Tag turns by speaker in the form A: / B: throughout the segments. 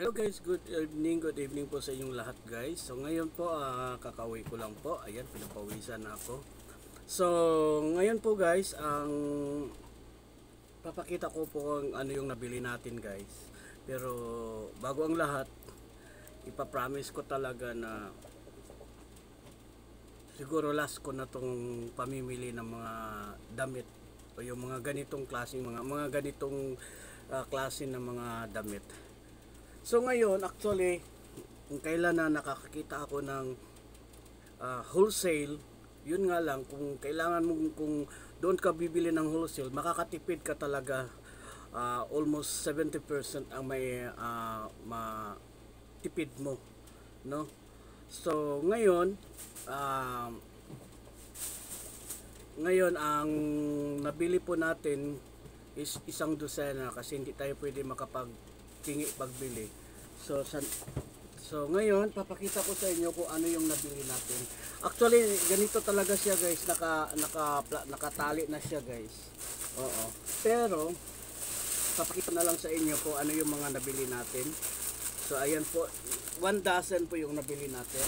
A: Hello guys, good evening po sa inyong lahat guys. So ngayon po, kakauwi ko lang po. Ayan, pinapawisan na ako. So ngayon po guys, ang papakita ko po kung ano yung nabili natin guys. Pero bago ang lahat, ipapromise ko talaga na siguro last ko na tong pamimili ng mga damit o yung mga ganitong klaseng mga ganitong klase ng mga damit. So ngayon actually kung kailan na nakakakita ako ng wholesale, yun nga lang kung kailangan mo, kung doon ka bibili ng wholesale, makakatipid ka talaga. Almost 70% ang may matipid mo, no? So ngayon ang nabili po natin is isang dosena kasi hindi tayo pwede makapagtingi pagbili. So ngayon papakita ko sa inyo kung ano yung nabili natin. Actually ganito talaga siya guys, nakatali na siya guys. Oo. Pero papakita na lang sa inyo kung ano yung mga nabili natin. So ayan po, 1 dozen po yung nabili natin.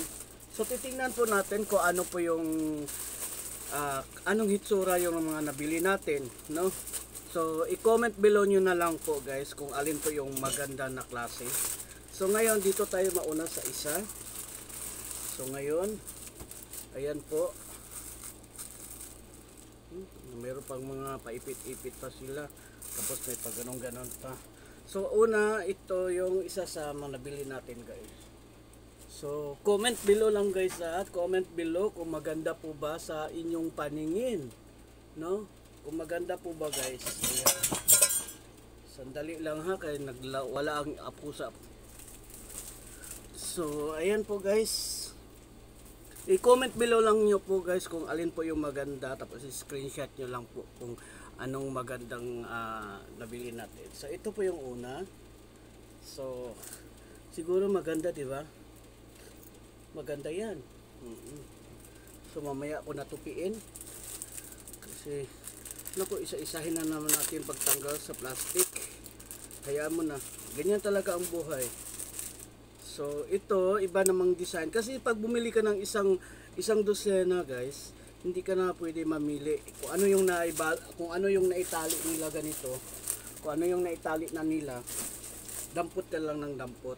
A: So titingnan po natin kung ano po yung anong hitsura yung mga nabili natin, no? So i-comment below nyo na lang po guys kung alin po yung maganda na klase. So ngayon dito tayo mauna sa isa. So ngayon ayan po, meron pang mga paipit-ipit pa sila, tapos may pag ganon pa. So una, ito yung isa sa mga nabili natin guys. So comment below lang guys, comment below kung maganda po ba sa inyong paningin, no? Kung maganda po ba guys. Ayan. Sandali lang ha, kaya wala ang apusa. So ayan po guys, i-comment below lang nyo po guys kung alin po yung maganda, tapos i-screenshot nyo lang po kung anong magandang nabili natin. So ito po yung una. So siguro maganda, di ba? Maganda yan. So mamaya ako natupiin kasi naku, isa-isahin na naman natin pagtanggal sa plastic. Hayaan mo na, ganyan talaga ang buhay. So ito, iba namang design. Kasi pag bumili ka ng isang dosena guys, hindi ka na pwede mamili kung ano yung naitali nila ganito. Kung ano yung naitali na nila, dampot ka lang ng dampot.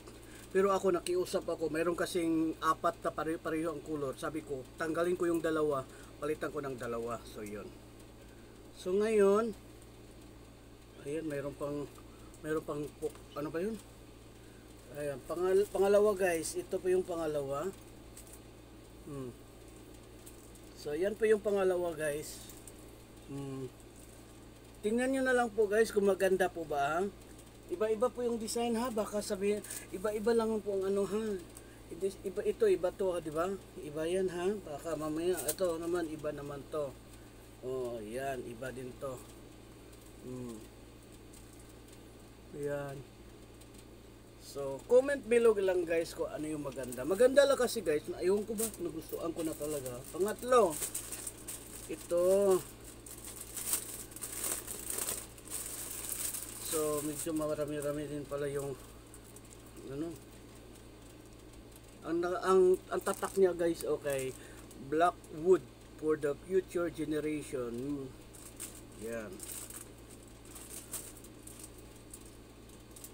A: Pero ako nakiusap ako, mayroon kasing 4 na pareho ang color. Sabi ko, tanggalin ko yung dalawa, palitan ko ng dalawa. So yun. So ngayon, ayan, mayroon pang ano ba yun? Ayan, pangalawa guys, ito po yung pangalawa. So yan po yung pangalawa guys. Tingnan nyo na lang po guys kung maganda po ba. Iba-iba po yung design ha, baka sabihin, iba-iba lang po ang ano ha. Iba to ha, di ba? Iba yan ha, baka mamaya, ito naman, iba naman to. Oh, yan, iba din to. Yan. So, comment below lang guys kung ano yung maganda. Maganda lang kasi guys, ayaw ko ba? Nagustuhan ko na talaga. Pangatlo, ito. So, medyo marami-rami din pala yung ano. Ang tatak niya guys, okay. Black wood for the future generation. Yan.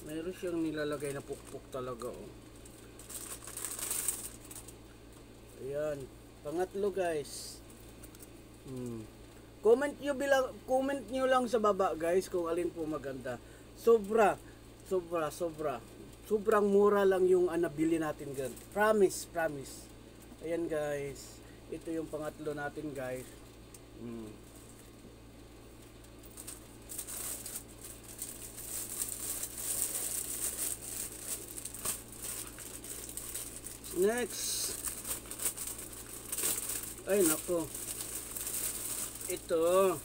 A: Mayroon siyang nilalagay na pukpuk talaga oh. Ayan. Pangatlo guys. Comment nyo lang sa baba guys kung alin po maganda. Sobrang mura lang yung nabili natin gan. Promise. Ayan guys. Ito yung pangatlo natin guys. Next. Ay nako. Ito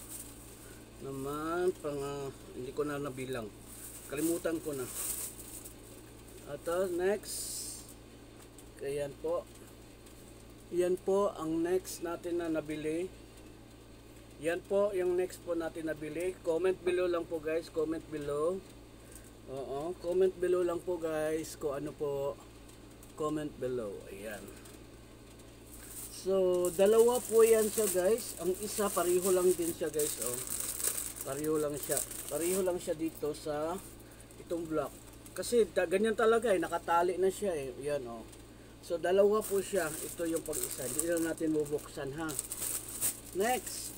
A: naman hindi ko na nabilang. Kalimutan ko na. Ito next. Ayan po. Yan po ang next natin na nabili. Yan po yung next po natin nabili. Comment below lang po guys, comment below. Oo, comment below lang po guys kung ano po. Comment below. Ayan. So, dalawa po yan siya guys. Ang isa, pareho lang din siya guys. Oh. Pareho lang siya. Pareho lang siya dito sa itong block. Kasi ganyan talaga eh. Nakatali na siya eh. Yan oh. So, dalawa po siya. Ito yung pag-isa. Hindi lang natin bubuksan ha. Next.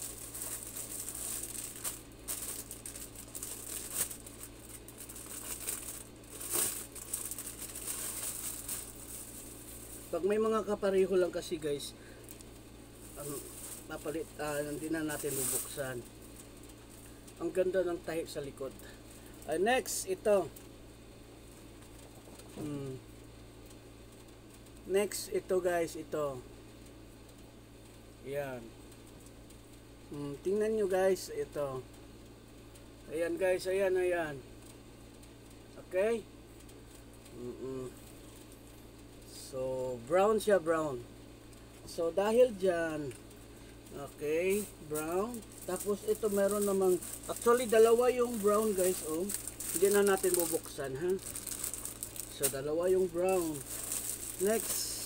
A: Pag may mga kapareho lang kasi guys, hindi na natin bubuksan. Ang ganda ng tahi sa likod. Next, ito. Next, ito guys, ito. Yan. Tingnan nyo guys, ito. Ayan guys, ayan, ayan. Okay? So, brown siya, brown. So, dahil dyan, okay, brown. Tapos, ito meron namang, actually, dalawa yung brown guys, oh. Hindi na natin bubuksan, ha? So, dalawa yung brown. Next.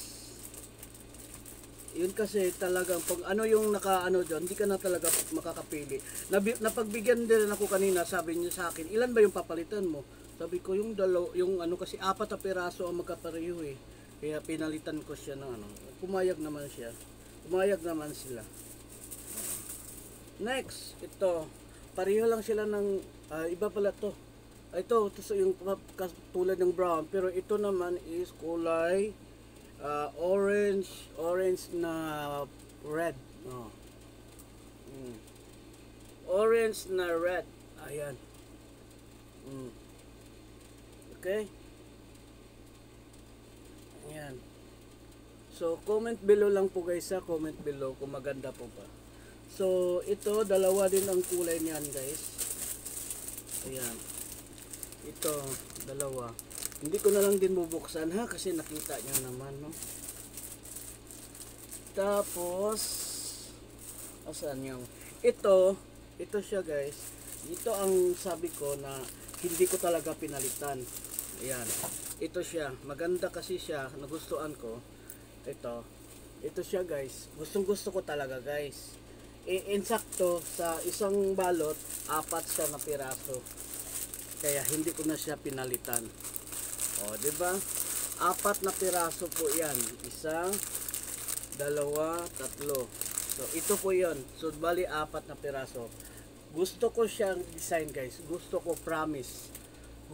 A: Yun kasi talagang pag ano yung nakaano dyan, hindi ka na talaga makakapili. Napagbigyan din ako kanina, sabi niya sa akin, ilan ba yung papalitan mo? Sabi ko yung yung ano kasi 4 na piraso ang magkapareho eh. Kaya pinalitan ko siya ng ano. Pumayag naman siya. Pumayag naman sila. Next, ito. Pareho lang sila ng iba pala to. Ito yung tulad ng brown, pero ito naman is kulay orange na red. Oh. Orange na red. Ayan. Okay. Ayan. So, comment below lang po guys ha. Comment below kung maganda po pa. So, ito, dalawa din ang kulay niyan guys. Ayan. Ito, dalawa. Hindi ko na lang din bubuksan ha kasi nakita niyo naman no. Tapos asan yung ito siya guys. Ito ang sabi ko na hindi ko talaga pinalitan. Ayan. Ito siya. Maganda kasi siya. Nagustuhan ko. Ito siya guys. Gustong-gusto ko talaga guys. Insakto sa isang balot, 4 siya na piraso. Kaya hindi ko na siya pinalitan. O, di ba? 4 na piraso po 'yan. 1, 2, 3. So, ito po 'yon. So, bali 4 na piraso. Gusto ko siyang design, guys. Gusto ko, promise.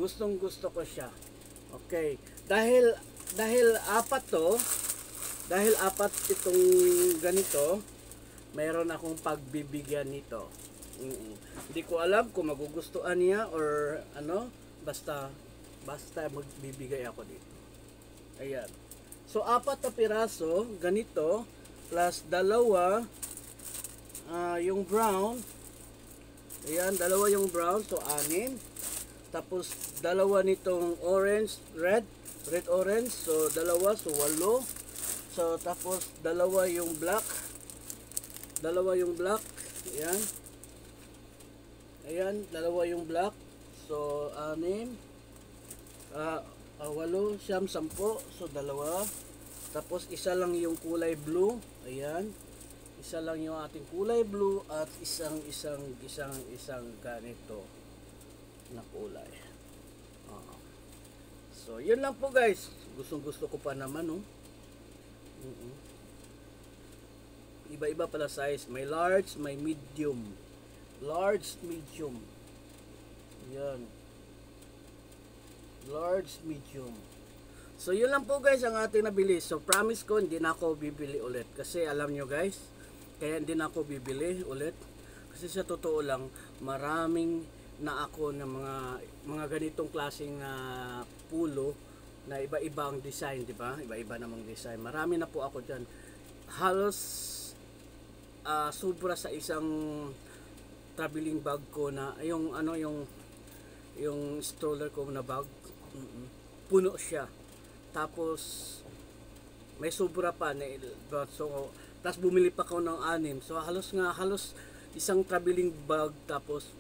A: Gustong-gusto ko siya. Okay. Dahil 4 to, dahil 4 itong ganito, mayroon akong pagbibigyan nito. Hindi ko alam kung magugustuhan niya or ano, basta magbibigay ako dito. Ayan. So, 4 na piraso, ganito, plus 2, yung brown. Ayan, 2 yung brown, so 6. Tapos, 2 nitong orange, red-orange, so 2, so 8. So, tapos, 2 yung black. 2 yung black. Ayan. Ayan, 2 yung black. So, 6. 8, 9, 10. So, 2. Tapos, isa lang yung kulay blue. Ayan. Isa lang yung ating kulay blue at isang ganito na kulay. So, yun lang po guys. Gustong-gusto ko pa naman, no? Iba-iba pala size. May large, may medium. Large, medium. Ayan. Large, medium. So, yun lang po guys ang ating nabili. So, promise ko, hindi na ako bibili ulit. Kasi alam nyo guys, kaya hindi na ako bibili ulit. Kasi sa totoo lang, maraming na ako ng mga ganitong klaseng pulo na iba-iba ang design, di ba? Iba-iba namang design. Marami na po ako dyan. Halos sobra sa isang traveling bag ko na yung stroller ko na bag. Puno siya. Tapos may sobra pa na so tapos bumili pa ako ng 6. So halos isang traveling bag tapos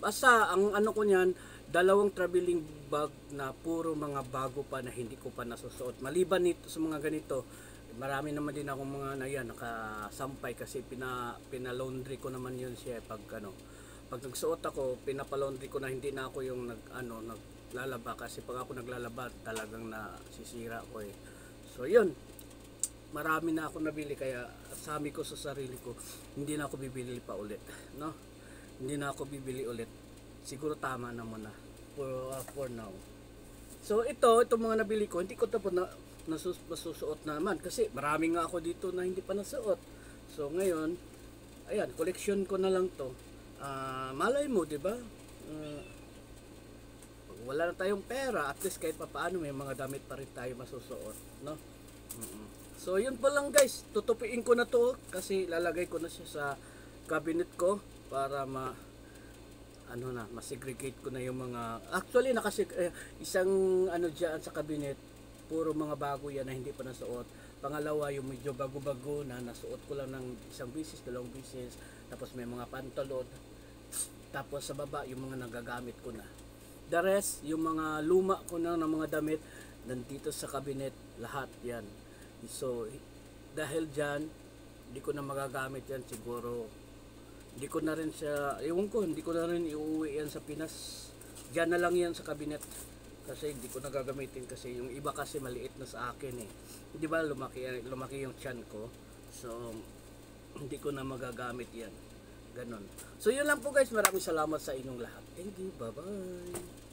A: Basta ang ano ko niyan, dalawang traveling bag na puro mga bago pa na hindi ko pa nasusuot. Maliban nito sa mga ganito, marami naman din akong mga na yan, nakasampay kasi pina-laundry ko naman yun siya pag ano. Pag nagsuot ako, pinapa-laundry ko na, hindi na ako yung naglalaba kasi pag ako naglalaba talagang nasisira ko eh. So yun, marami na ako nabili kaya sabi ko sa sarili ko, hindi na ako bibili pa ulit, no? Hindi na ako bibili ulit. Siguro tama na muna for now. So itong mga nabili ko, hindi ko tapos masusuot na naman kasi marami nga ako dito na hindi pa nasuot. So ngayon, ayan, collection ko na lang to. Malay mo, 'di ba? Wala na tayong pera, at least kahit papaano may mga damit pa rin tayo masusuot, no? So yun pa lang guys, tutupiin ko na to kasi lalagay ko na siya sa cabinet ko para ma-segregate ko na yung mga, actually isang ano diyan sa cabinet, puro mga bago yan na hindi pa nasuot. Pangalawa, yung medyo bago-bago na nasuot ko lang ng isang beses, dalawang beses, tapos may mga pantalon, tapos sa baba yung mga nagagamit ko na. The rest, yung mga luma ko na ng mga damit, nandito sa cabinet, lahat yan. So, dahil dyan, hindi ko na magagamit yan siguro. Hindi ko na rin siya, hindi ko na rin iuwi yan sa Pinas. Diyan na lang yan sa cabinet. Kasi hindi ko na gagamitin kasi yung iba kasi maliit na sa akin eh. Di ba lumaki yung tiyan ko. So, hindi ko na magagamit yan. Ganon. So, yun lang po guys. Maraming salamat sa inyong lahat. Thank you. Bye-bye.